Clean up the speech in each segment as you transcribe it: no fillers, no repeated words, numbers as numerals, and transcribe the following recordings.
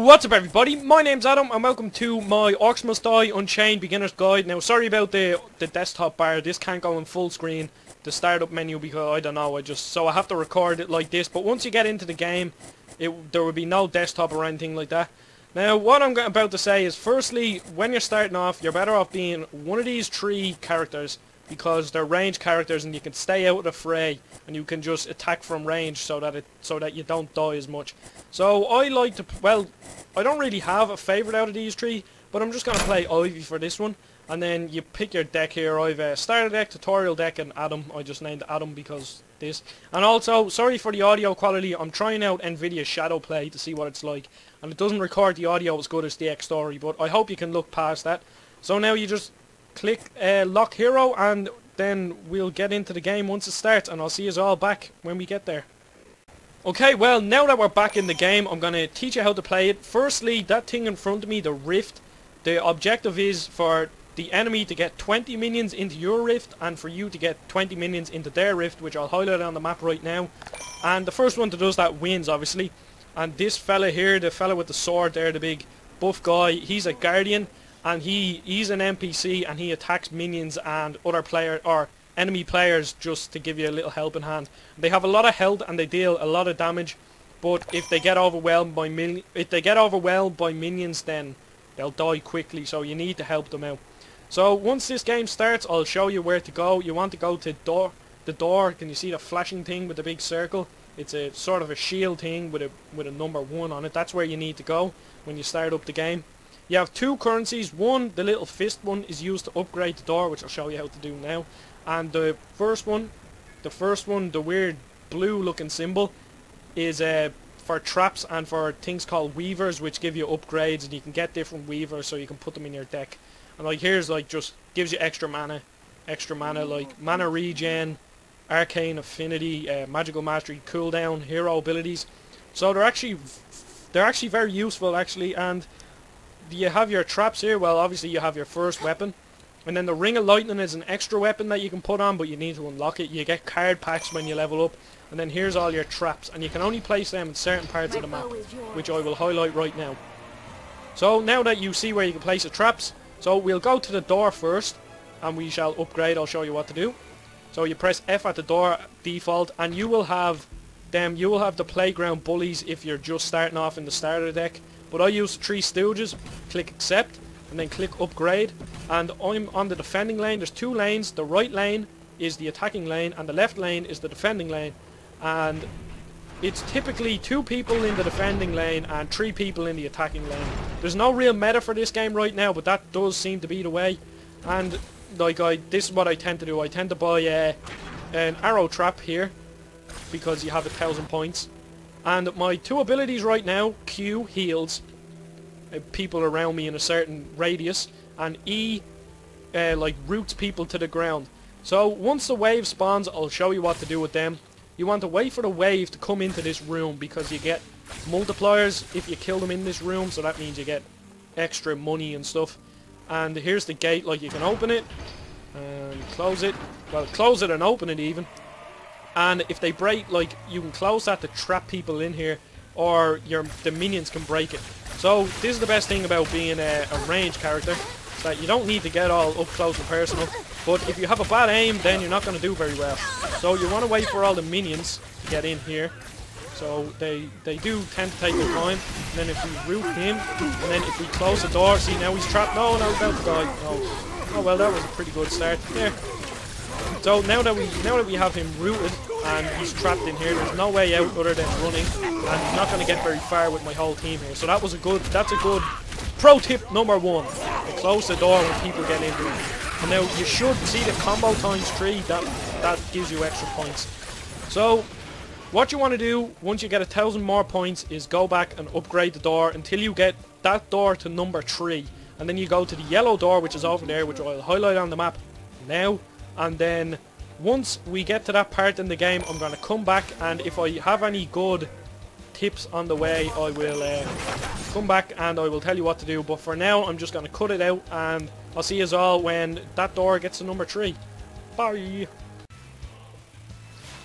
What's up everybody, my name's Adam and welcome to my Orcs Must Die Unchained Beginner's Guide. Now sorry about the desktop bar, this can't go in full screen, the startup menu, because I don't know, so I have to record it like this, but once you get into the game, there will be no desktop or anything like that. Now what I'm about to say is, firstly, when you're starting off, you're better off being one of these three characters, because they're ranged characters and you can stay out of the fray and you can just attack from range so that you don't die as much. So I like to, well, I don't really have a favourite out of these three, but I'm just going to play Ivy for this one. And then you pick your deck here. I've a starter deck, tutorial deck, and Adam. I just named Adam because this. And also, sorry for the audio quality, I'm trying out NVIDIA Shadowplay to see what it's like. And it doesn't record the audio as good as the X-Story, but I hope you can look past that. So now you just click lock hero and then we'll get into the game once it starts, and I'll see you all back when we get there. Okay, well, now that we're back in the game, I'm going to teach you how to play it. Firstly, that thing in front of me, the rift, the objective is for the enemy to get 20 minions into your rift and for you to get 20 minions into their rift, which I'll highlight on the map right now. And the first one that does that wins, obviously. And this fella here, the fella with the sword there, the big buff guy, he's a guardian. And he's an NPC and he attacks minions and other player or enemy players just to give you a little helping hand. They have a lot of health and they deal a lot of damage, but if they get overwhelmed by minions, then they'll die quickly. So you need to help them out. So once this game starts, I'll show you where to go. You want to go to the door. Can you see the flashing thing with the big circle? It's a sort of a shield thing with a number 1 on it. That's where you need to go when you start up the game. You have two currencies. One, the little fist one, is used to upgrade the door, which I'll show you how to do now. And the first one, the weird blue looking symbol, is for traps and for things called weavers, which give you upgrades, and you can get different weavers so you can put them in your deck. And like here's like just gives you extra mana like mana regen, arcane affinity, magical mastery, cooldown, hero abilities. So they're actually very useful actually. And you have your traps here. Well, obviously you have your first weapon, and then the ring of lightning is an extra weapon that you can put on, but you need to unlock it. You get card packs when you level up, and then here's all your traps, and you can only place them in certain parts of the map, which I will highlight right now. So now that you see where you can place the traps, so we'll go to the door first and we shall upgrade. I'll show you what to do. So you press F at the door default, and you will have the playground bullies if you're just starting off in the starter deck. But I use the Three Stooges. Click accept and then click upgrade, and I'm on the defending lane. There's two lanes. The right lane is the attacking lane and the left lane is the defending lane, and it's typically 2 people in the defending lane and 3 people in the attacking lane. There's no real meta for this game right now, but that does seem to be the way. And like this is what I tend to do. I tend to buy an arrow trap here because you have 1,000 points. And my 2 abilities right now, Q heals people around me in a certain radius, and E like roots people to the ground. So once the wave spawns, I'll show you what to do with them. You want to wait for the wave to come into this room, because you get multipliers if you kill them in this room, so that means you get extra money and stuff. And here's the gate, like you can open it and close it. Well, close it and open it even. And if they break, like, you can close that to trap people in here, or the minions can break it. So this is the best thing about being a ranged character, that you don't need to get all up close and personal. But if you have a bad aim, then you're not going to do very well. So you want to wait for all the minions to get in here. So they do tend to take their time. And then if we root him, and then if we close the door, see now he's trapped. No, now he's about to die. Oh well, that was a pretty good start there. So now that we have him rooted and he's trapped in here, there's no way out other than running, and he's not going to get very far with my whole team here. So that's a good pro tip number 1. Close the door when people get in here. And now you should see the combo times 3. That gives you extra points. So what you want to do once you get 1,000 more points is go back and upgrade the door until you get that door to number 3, and then you go to the yellow door, which is over there, which I'll highlight on the map now. And then once we get to that part in the game, I'm going to come back, and if I have any good tips on the way, I will come back and I will tell you what to do. But for now, I'm just going to cut it out, and I'll see you all when that door gets to number 3. Bye!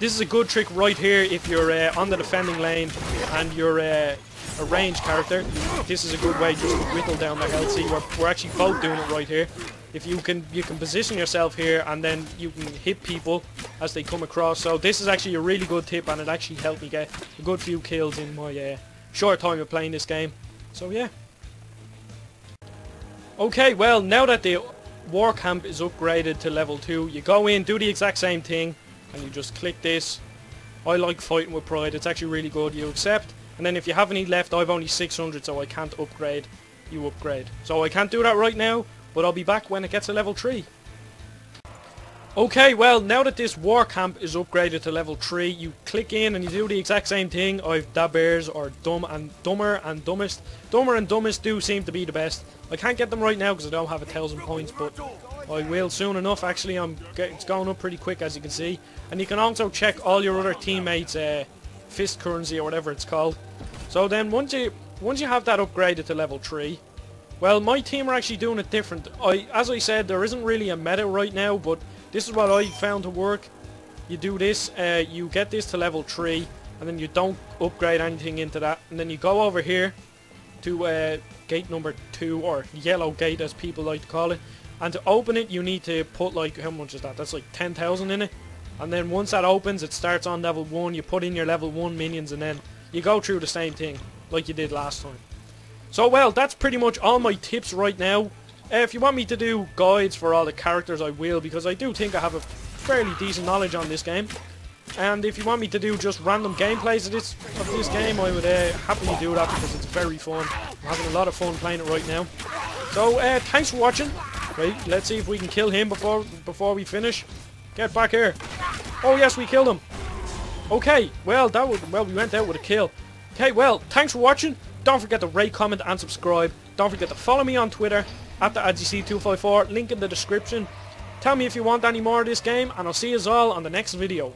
This is a good trick right here if you're on the defending lane and you're a ranged character, this is a good way just to whittle down their health. See, we're actually both doing it right here. If you can position yourself here, and then you can hit people as they come across. So this is actually a really good tip, and it actually helped me get a good few kills in my short time of playing this game. So yeah. Okay, well, now that the war camp is upgraded to level 2, you go in, do the exact same thing, and you just click this. I like fighting with pride, it's actually really good. You accept, and then if you have any left, I've only 600, so I can't upgrade. You upgrade. So I can't do that right now, but I'll be back when it gets to level 3. Okay, well, now that this war camp is upgraded to level 3, you click in and you do the exact same thing. I've Dabbers or Dumber and Dumbest. Dumber and Dumbest do seem to be the best. I can't get them right now because I don't have 1,000 points, but I will soon enough. Actually, it's going up pretty quick, as you can see. And you can also check all your other teammates' fist currency or whatever it's called. So then once you have that upgraded to level 3, well, my team are actually doing it different. As I said, there isn't really a meta right now, but this is what I found to work. You do this, you get this to level 3, and then you don't upgrade anything into that. And then you go over here to gate number 2, or yellow gate as people like to call it. And to open it, you need to put, like, how much is that? That's like 10,000 in it. And then once that opens, it starts on level 1. You put in your level 1 minions, and then you go through the same thing like you did last time. So, well, that's pretty much all my tips right now. If you want me to do guides for all the characters, I will, because I do think I have a fairly decent knowledge on this game. And if you want me to do just random gameplays of this game, I would happily do that, because it's very fun. I'm having a lot of fun playing it right now. So, thanks for watching. Right, let's see if we can kill him before we finish. Get back here. Oh yes, we killed him. Okay, well, we went out with a kill. Okay, well, thanks for watching. Don't forget to rate, comment, and subscribe. Don't forget to follow me on Twitter at the ADC254. Link in the description. Tell me if you want any more of this game, and I'll see you all on the next video.